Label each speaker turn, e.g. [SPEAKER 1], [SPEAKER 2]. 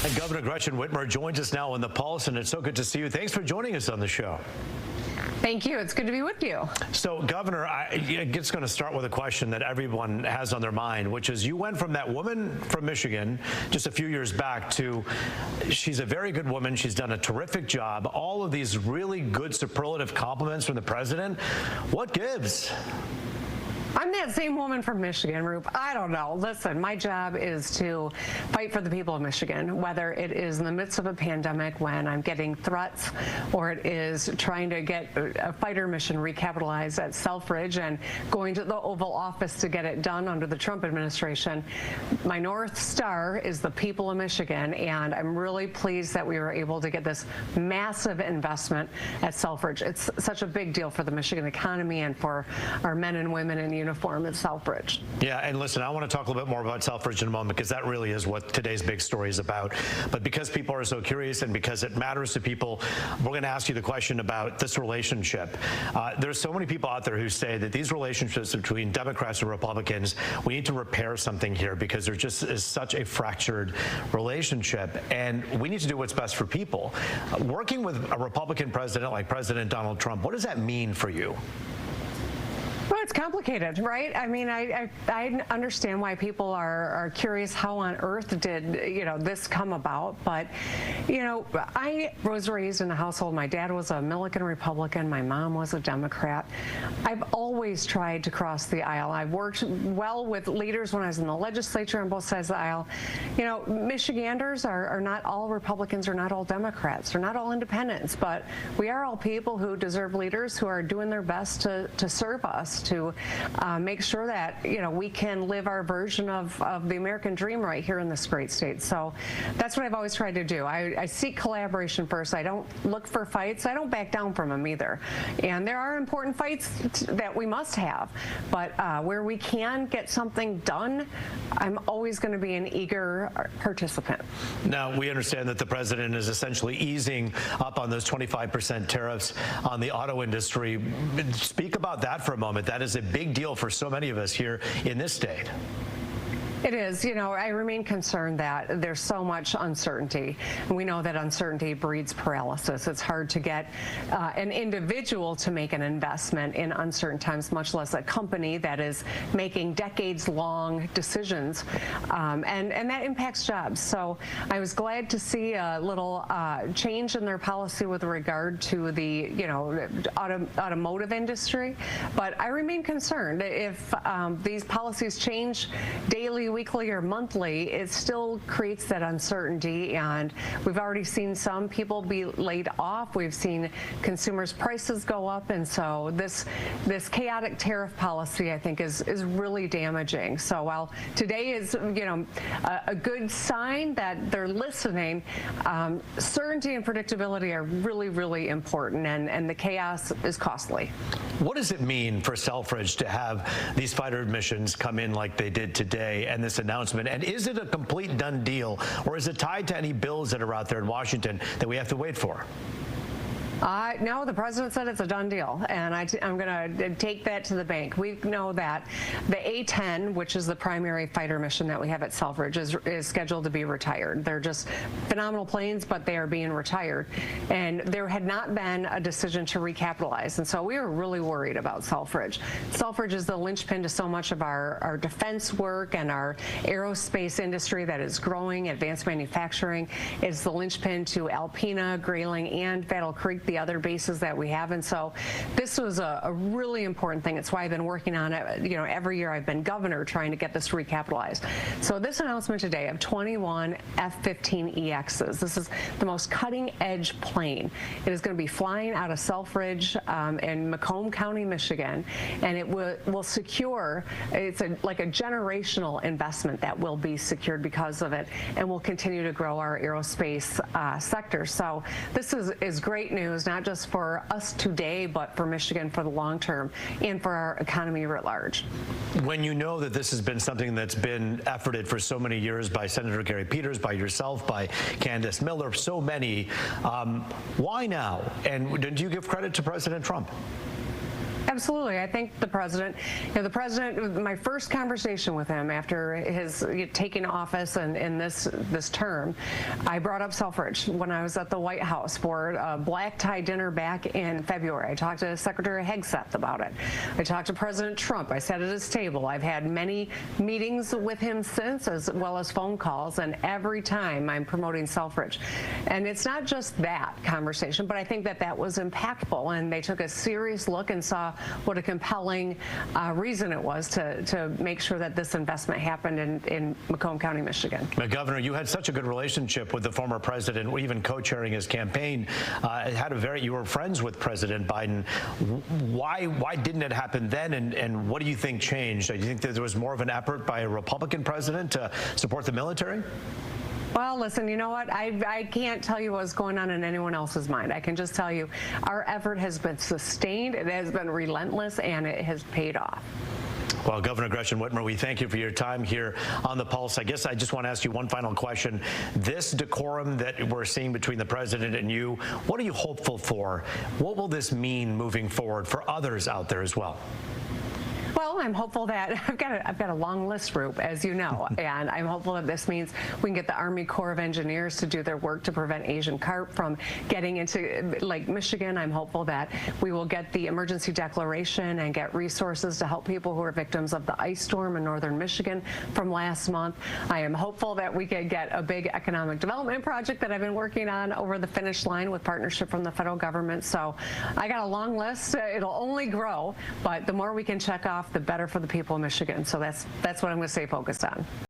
[SPEAKER 1] And Governor Gretchen Whitmer joins us now on The Pulse, and it's so good to see you. Thanks for joining us on the show.
[SPEAKER 2] Thank you. It's good to be with you.
[SPEAKER 1] So, Governor, I'm just going to start with a question that everyone has on their mind, which is you went from that woman from Michigan just a few years back to she's a very good woman. She's done a terrific job. All of these really good superlative compliments from the president. What gives?
[SPEAKER 2] I'm that same woman from Michigan, Roop. I don't know. Listen, my job is to fight for the people of Michigan, whether it is in the midst of a pandemic when I'm getting threats, or it is trying to get a fighter mission recapitalized at Selfridge and going to the Oval Office to get it done under the Trump administration. My North Star is the people of Michigan, and I'm really pleased that we were able to get this massive investment at Selfridge. It's such a big deal for the Michigan economy and for our men and women in uniform at Selfridge.
[SPEAKER 1] Yeah, and listen, I want to talk a little bit more about Selfridge in a moment, because that really is what today's big story is about. But because people are so curious and because it matters to people, we're going to ask you the question about this relationship. There's so many people out there who say that these relationships between Democrats and Republicans, we need to repair something here because there just is such a fractured relationship, and we need to do what's best for people. Working with a Republican president like President Donald Trump, what does that mean for you?
[SPEAKER 2] Well, it's complicated, right? I mean, I understand why people are curious how on earth did, this come about. But, I was raised in a household. My dad was a Milliken Republican. My mom was a Democrat. I've always tried to cross the aisle. I've worked well with leaders when I was in the legislature on both sides of the aisle. Michiganders are not all Republicans or not all Democrats. They're not all independents. But we are all people who deserve leaders who are doing their best to serve us, to make sure that we can live our version of the American dream right here in this great state. So that's what I've always tried to do. I seek collaboration first. I don't look for fights. I don't back down from them either. And there are important fights that we must have, but where we can get something done, I'm always going to be an eager participant.
[SPEAKER 1] Now, we understand that the president is essentially easing up on those 25% tariffs on the auto industry. Speak about that for a moment. That is a big deal for so many of us here in this state.
[SPEAKER 2] It is. I remain concerned that there's so much uncertainty. We know that uncertainty breeds paralysis. It's hard to get an individual to make an investment in uncertain times, much less a company that is making decades-long decisions, and that impacts jobs. So I was glad to see a little change in their policy with regard to the automotive industry, but I remain concerned if these policies change daily, weekly, or monthly, it still creates that uncertainty, and we've already seen some people be laid off. We've seen consumers' prices go up, and so this chaotic tariff policy, I think, is really damaging. So while today is a good sign that they're listening, certainty and predictability are really, really important, and the chaos is costly.
[SPEAKER 1] What does it mean for Selfridge to have these fighter missions come in like they did today and this announcement? And is it a complete done deal, or is it tied to any bills that are out there in Washington that we have to wait for?
[SPEAKER 2] No, the president said it's a done deal, and I'm going to take that to the bank. We know that the A-10, which is the primary fighter mission that we have at Selfridge, is scheduled to be retired. They're just phenomenal planes, but they are being retired. And there had not been a decision to recapitalize, and so we were really worried about Selfridge. Selfridge is the linchpin to so much of our defense work and our aerospace industry that is growing, advanced manufacturing. It's the linchpin to Alpena, Grayling, and Battle Creek, the other bases that we have. And so this was a really important thing. It's why I've been working on it. Every year I've been governor trying to get this recapitalized. So this announcement today of 21 F-15EXs, this is the most cutting edge plane. It is going to be flying out of Selfridge in Macomb County, Michigan, and it will secure, it's like a generational investment that will be secured because of it, and will continue to grow our aerospace sector. So this is great news, not just for us today, but for Michigan for the long term and for our economy writ large.
[SPEAKER 1] When you know that this has been something that's been efforted for so many years by Senator Gary Peters, by yourself, by Candace Miller, so many, why now? And do you give credit to President Trump?
[SPEAKER 2] Absolutely. I think the president, my first conversation with him after his taking office and in this term, I brought up Selfridge when I was at the White House for a black tie dinner back in February. I talked to Secretary Hegseth about it. I talked to President Trump. I sat at his table. I've had many meetings with him since, as well as phone calls, and every time I'm promoting Selfridge. And it's not just that conversation, but I think that was impactful, and they took a serious look and saw what a compelling reason it was to make sure that this investment happened in Macomb County, Michigan.
[SPEAKER 1] Now, Governor, you had such a good relationship with the former president, even co-chairing his campaign. You were friends with President Biden. Why didn't it happen then, and what do you think changed? Do you think that there was more of an effort by a Republican president to support the military?
[SPEAKER 2] Well, listen, you know what? I can't tell you what's going on in anyone else's mind. I can just tell you our effort has been sustained, it has been relentless, and it has paid off.
[SPEAKER 1] Well, Governor Gretchen Whitmer, we thank you for your time here on The Pulse. I guess I just want to ask you one final question. This decorum that we're seeing between the president and you, what are you hopeful for? What will this mean moving forward for others out there as well?
[SPEAKER 2] Well, I'm hopeful that I've got a long list, Roop, as you know, and I'm hopeful that this means we can get the Army Corps of Engineers to do their work to prevent Asian carp from getting into Lake Michigan. I'm hopeful that we will get the emergency declaration and get resources to help people who are victims of the ice storm in northern Michigan from last month. I am hopeful that we can get a big economic development project that I've been working on over the finish line with partnership from the federal government. So I got a long list. It'll only grow, but the more we can check off, the better for the people of Michigan. So that's what I'm going to stay focused on.